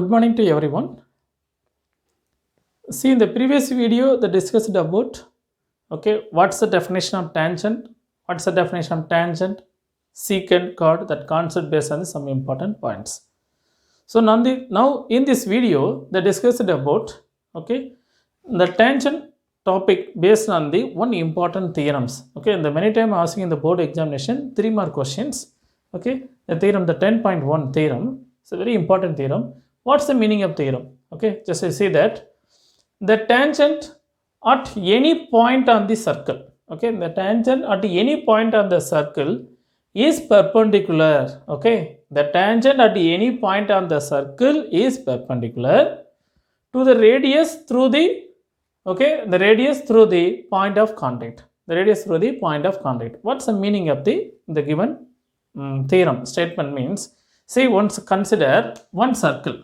Good morning to everyone. See, in the previous video, they discussed about what's the definition of tangent, what's the definition of tangent, secant, chord, that concept based on some important points. So now in this video, they discussed about the tangent topic based on the one important theorems. And the many time asking in the board examination, 3 more questions. The theorem, the 10.1 theorem, it's a very important theorem. What's the meaning of theorem? Just I say that the tangent at any point on the circle, the tangent at any point on the circle is perpendicular. The tangent at any point on the circle is perpendicular to the radius through the the radius through the point of contact. The radius through the point of contact. What's the meaning of the given theorem statement means? See, once consider one circle.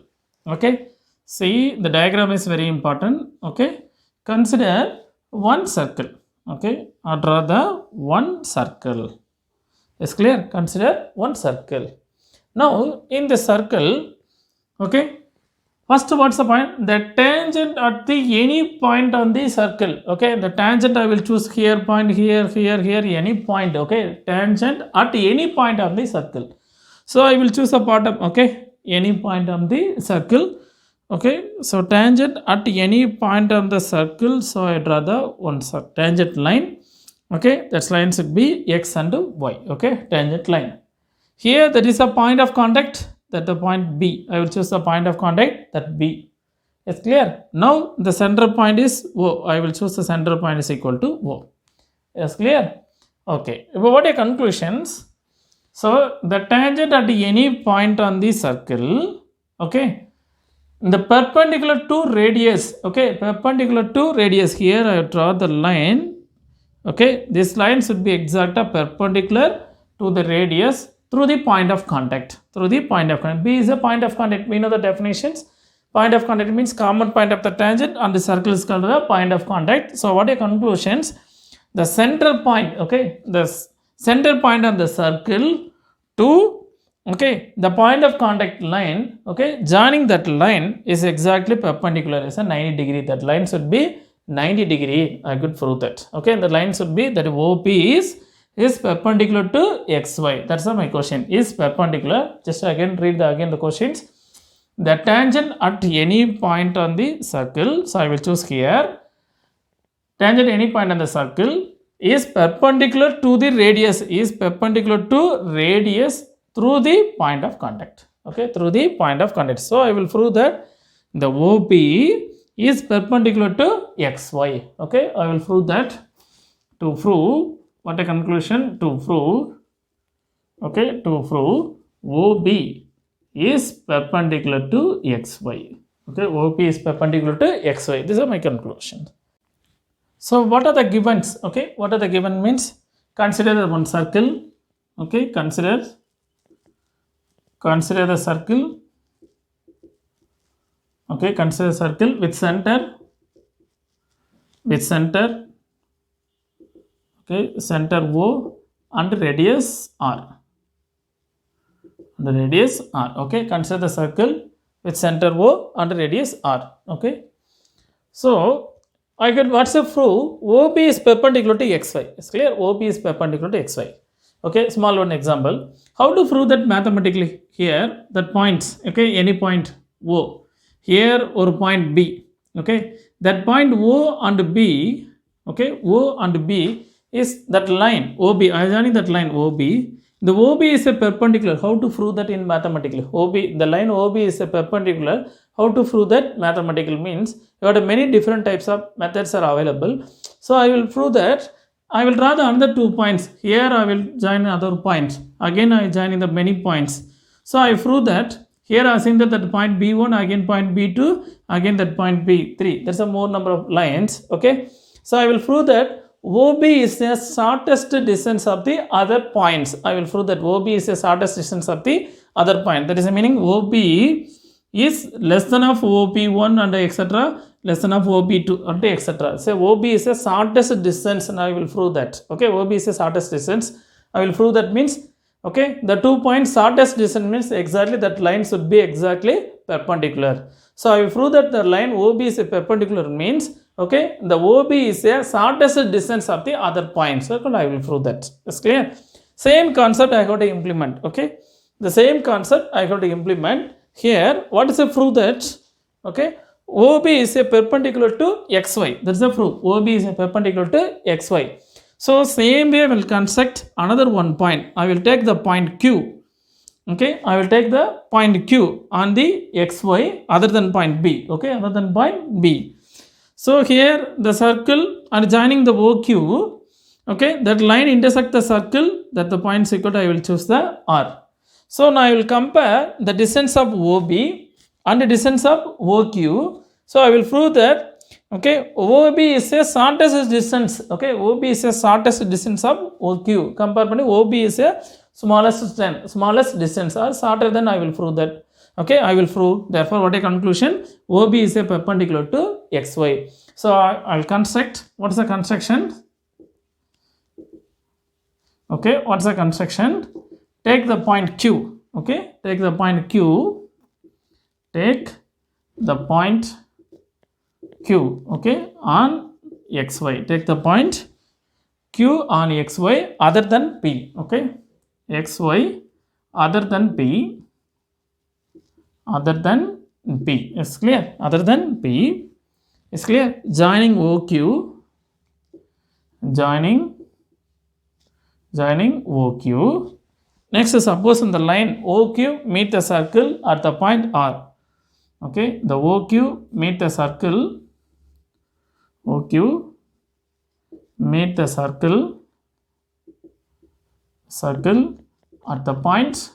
See, the diagram is very important. Consider one circle. Or rather one circle. Is clear? Consider one circle. Now in the circle, first, what's the point? The tangent at the any point on the circle. The tangent I will choose here, point here, any point. Tangent at any point on the circle. So I will choose a bottom. Any point on the circle. So tangent at any point on the circle. So I draw the one tangent line. That line should be x and y. Tangent line. Here that is a point of contact. That the point B. I will choose the point of contact, that B. It's clear? Now the center point is O. I will choose the center point is equal to O. It's clear? What are conclusions? So the tangent at any point on the circle, the perpendicular to radius, perpendicular to radius. Here I draw the line. This line should be exact perpendicular to the radius through the point of contact. Through the point of contact. B is a point of contact. We know the definitions. Point of contact means common point of the tangent and the circle is called the point of contact. So what are conclusions? The central point, the center point of the circle to the point of contact line, joining that line is exactly perpendicular. It's a 90 degree. That line should be 90 degree. I could prove that. The line should be that OP is perpendicular to xy. That's my question. Is perpendicular. Just again read the questions. The tangent at any point on the circle. So I will choose here. Tangent any point on the circle is perpendicular to the radius. Is perpendicular to radius through the point of contact. Through the point of contact. So I will prove that the OP is perpendicular to xy. I will prove that. To prove, what a conclusion? To prove, to prove OB is perpendicular to xy. OP is perpendicular to xy. These are my conclusions. So what are the givens? What are the given means? Consider one circle. Consider the circle. Consider circle with center. Center O and radius R. Consider the circle with center O and radius R. So I get what's the proof? OB is perpendicular to xy. It's clear? OB is perpendicular to xy. Small one example. How to prove that mathematically? Here that points. Any point O. Here or point B. That point O and B. O and B is that line OB. I am joining that line OB. The OB is a perpendicular. How to prove that in mathematically? OB, the line OB is a perpendicular. How to prove that mathematical means you have many different types of methods are available. So I will prove that. I will draw the another 2 points. Here I will join another point. Again I join in the many points. So I prove that. Here I assume that point B1, again point B2, again that point B3. There's a more number of lines. So I will prove that OB is the shortest distance of the other points. I will prove that OB is the shortest distance of the other point. That is the meaning OB is less than of OP1 and etc. less than of OP2 and etc. So OB is the shortest distance and I will prove that. OB is the shortest distance. I will prove that means Okay, the 2 points shortest distance means exactly that line should be exactly perpendicular. So I will prove that the line OB is a perpendicular means, okay, the OB is a shortest distance of the other points. So I will prove that. It's clear. Same concept I have to implement. Okay, the same concept I have to implement here. What is the proof that, okay, OB is a perpendicular to XY. That's the proof. OB is a perpendicular to XY. So same way I will construct another one point. I will take the point Q. Okay, I will take the point Q on the XY other than point B. Okay, other than point B. So here the circle are joining the OQ. Okay, that line intersect the circle, that the point is equal to, I will choose the R. So now I will compare the distance of OB and the distance of OQ. So I will prove that, okay, OB is a shortest distance. Okay, OB is a shortest distance of OQ. Compare panni OB is a smallest distance or shorter than, I will prove that. Okay, I will prove. Therefore, what a conclusion? OB is a perpendicular to XY. So I'll construct. What is the construction? Okay, what's the construction? Take the point Q. Okay, take the point Q. Take the point Q. Okay, on XY. Take the point Q on XY other than P. Okay, XY other than P. Other than P. It's clear. Other than P. It's clear. Joining OQ. Joining OQ. Next, suppose in the line OQ meet the circle at the point R. Okay, the OQ meet the circle. OQ meet the circle at the point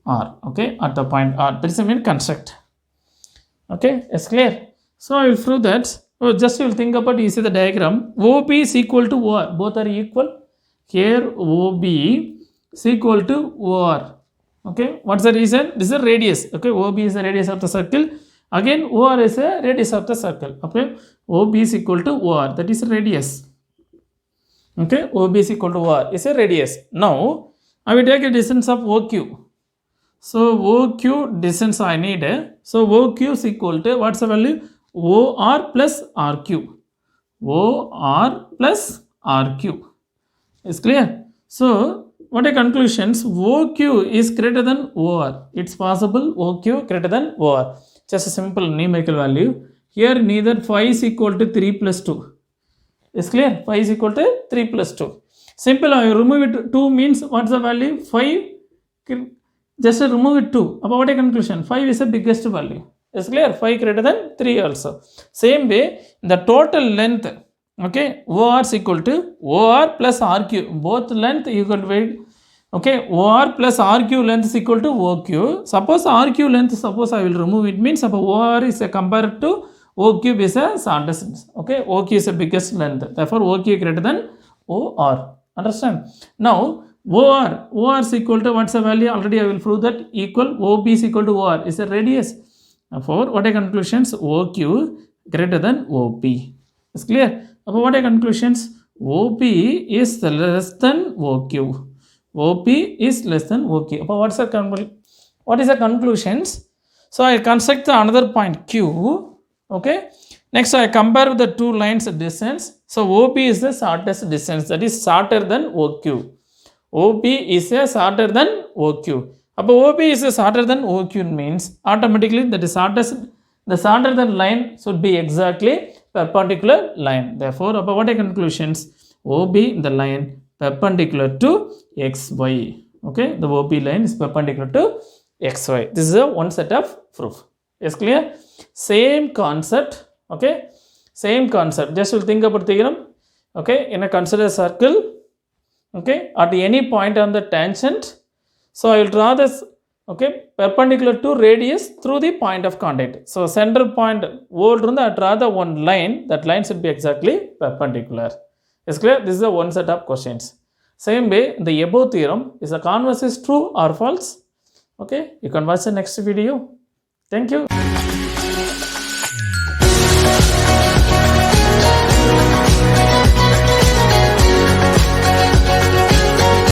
R. Okay, at the point R. That is the main construct. Okay, it's clear. So I will prove that. Oh, just you will think about, you see the diagram. OB is equal to OR. Both are equal. Here OB is equal to OR. Okay, what's the reason? This is a radius. Okay, OB is the radius of the circle. Again, OR is a radius of the circle. Okay, OB is equal to OR. That is a radius. Okay, OB is equal to OR is a radius. Now, I will take a distance of OQ. So, OQ distance I need. So, OQ is equal to, what's the value? OR plus RQ. OR plus RQ. Is clear? So, what are conclusions? OQ is greater than OR. It's possible OQ greater than OR. Just a simple numerical value. Here neither phi is equal to 3 plus 2. Is clear? Phi is equal to 3 plus 2. Simple, I remove it. 2 means what's the value? 5. Just remove it 2. About what a conclusion? 5 is the biggest value. Is clear? 5 greater than 3 also. Same way, the total length. Okay, OR is equal to OR plus RQ. Both length equal to weight. Okay, OR plus RQ length is equal to OQ. Suppose RQ length, suppose I will remove it, means suppose OR is compared to OQ is a shortest. Okay, OQ is the biggest length. Therefore, OQ greater than OR. Understand? Now, OR is equal to, what's the value? Already I will prove that. Equal OB is equal to OR is a radius. Therefore, what are conclusions? OQ greater than OP. Is clear? What are conclusions? OP is less than OQ. OP is less than OQ. What is the conclusions? So I construct another point Q. Okay. Next I compare with the two lines distance. So OP is the shortest distance, that is shorter than OQ. OP is a shorter than OQ. OP is a shorter than OQ means automatically that is shortest. The shorter than line should be exactly perpendicular line. Therefore, what are conclusions? OB the line perpendicular to XY. Okay, the OB line is perpendicular to XY. This is a one set of proof. Is clear? Same concept. Okay, same concept. Just will think about theorem. Okay, in a consider circle. Okay, at any point on the tangent. So I will draw this. Okay, perpendicular to radius through the point of contact. So center point old I draw the one line. That line should be exactly perpendicular. Is clear? This is a one set of questions. Same way, the above theorem is the converse is true or false. Okay, you can watch the next video. Thank you.